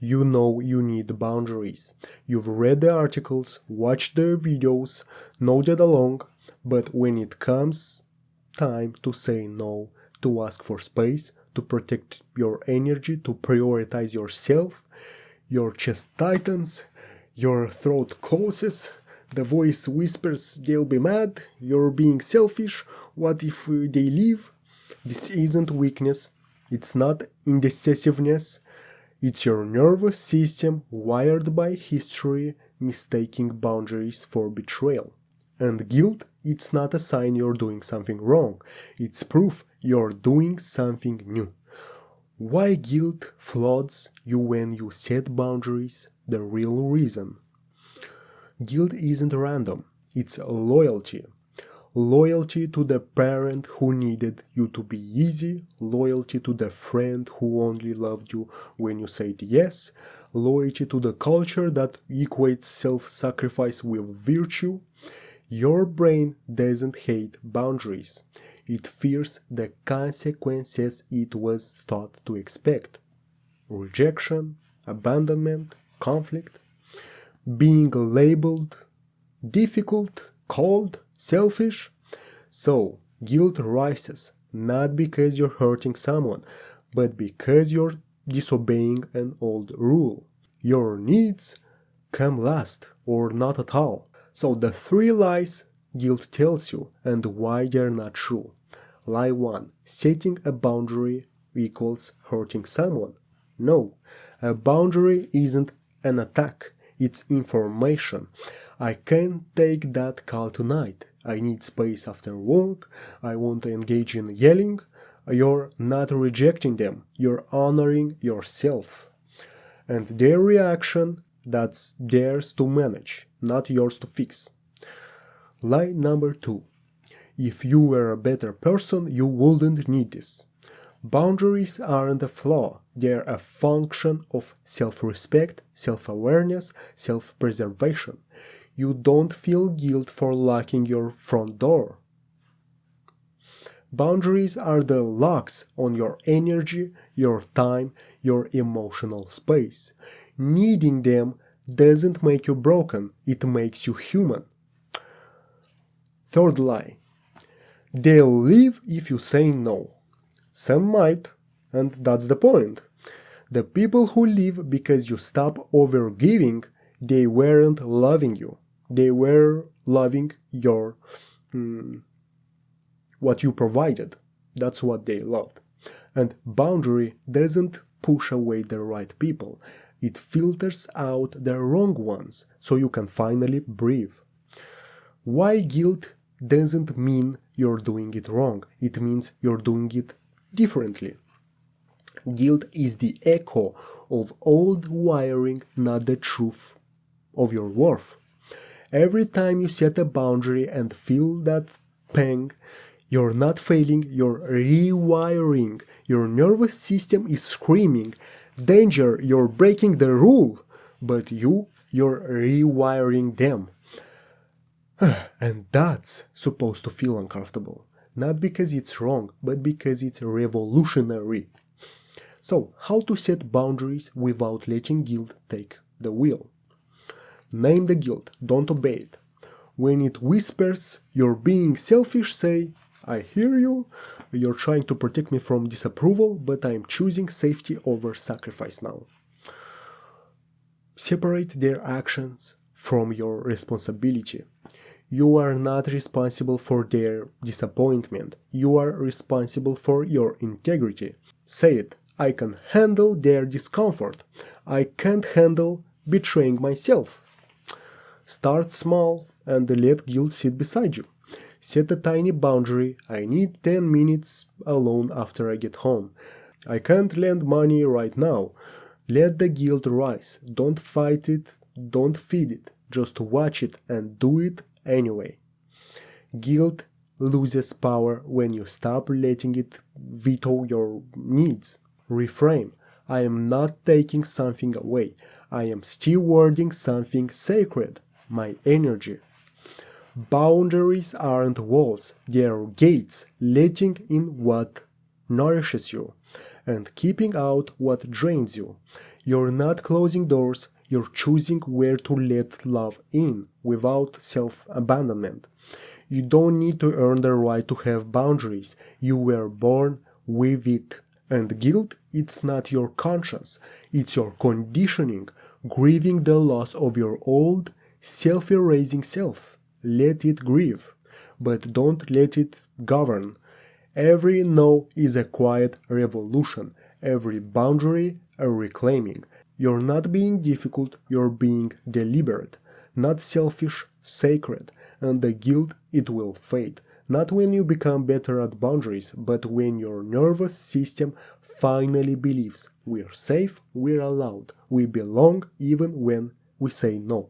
You know you need boundaries. You've read the articles, watched the videos, nodded along, but when it comes time to say no, to ask for space, to protect your energy, to prioritize yourself, your chest tightens, your throat closes, the voice whispers they'll be mad, you're being selfish, what if they leave? This isn't weakness, it's not indecisiveness, it's your nervous system wired by history mistaking boundaries for betrayal. And guilt, it's not a sign you're doing something wrong, it's proof you're doing something new. Why guilt floods you when you set boundaries? The real reason. Guilt isn't random, it's loyalty. Loyalty to the parent who needed you to be easy, loyalty to the friend who only loved you when you said yes, loyalty to the culture that equates self-sacrifice with virtue. Your brain doesn't hate boundaries. It fears the consequences it was taught to expect. Rejection, abandonment, conflict, being labeled difficult, cold, selfish. So, guilt rises not because you're hurting someone, but because you're disobeying an old rule. Your needs come last or not at all. So the 3 lies guilt tells you and why they're not true. Lie 1. Setting a boundary equals hurting someone. No, a boundary isn't an attack, it's information. I can't take that call tonight. I need space after work. I won't engage in yelling. You're not rejecting them. You're honoring yourself. And their reaction, that's theirs to manage, not yours to fix. Lie number 2. If you were a better person, you wouldn't need this. Boundaries aren't a flaw. They're a function of self-respect, self-awareness, self-preservation. You don't feel guilt for locking your front door. Boundaries are the locks on your energy, your time, your emotional space. Needing them doesn't make you broken, it makes you human. 3rd lie. They'll leave if you say no. Some might, and that's the point. The people who leave because you stop overgiving, they weren't loving you. They were loving your what you provided. That's what they loved. And boundary doesn't push away the right people. It filters out the wrong ones so you can finally breathe. Why guilt doesn't mean you're doing it wrong. It means you're doing it differently. Guilt is the echo of old wiring, not the truth of your worth. Every time you set a boundary and feel that pang, you're not failing, you're rewiring. Your nervous system is screaming, danger, you're breaking the rule, but you're rewiring them. And that's supposed to feel uncomfortable. Not because it's wrong, but because it's revolutionary. So, how to set boundaries without letting guilt take the wheel? Name the guilt, don't obey it. When it whispers, you're being selfish, say, I hear you, you're trying to protect me from disapproval, but I'm choosing safety over sacrifice now. Separate their actions from your responsibility. You are not responsible for their disappointment. You are responsible for your integrity. Say it. I can handle their discomfort. I can't handle betraying myself. Start small and let guilt sit beside you. Set a tiny boundary. I need 10 minutes alone after I get home. I can't lend money right now. Let the guilt rise. Don't fight it. Don't feed it. Just watch it and do it anyway. Guilt loses power when you stop letting it veto your needs. Reframe. I am not taking something away. I am stewarding something sacred, my energy. Boundaries aren't walls, they are gates, letting in what nourishes you and keeping out what drains you. You're not closing doors, you're choosing where to let love in without self-abandonment. You don't need to earn the right to have boundaries, you were born with it. And guilt, it's not your conscience, it's your conditioning, grieving the loss of your old, self-erasing self. Let it grieve, but don't let it govern. Every no is a quiet revolution, every boundary a reclaiming. You're not being difficult, you're being deliberate, not selfish, sacred, and the guilt, it will fade. Not when you become better at boundaries, but when your nervous system finally believes we're safe, we're allowed, we belong even when we say no.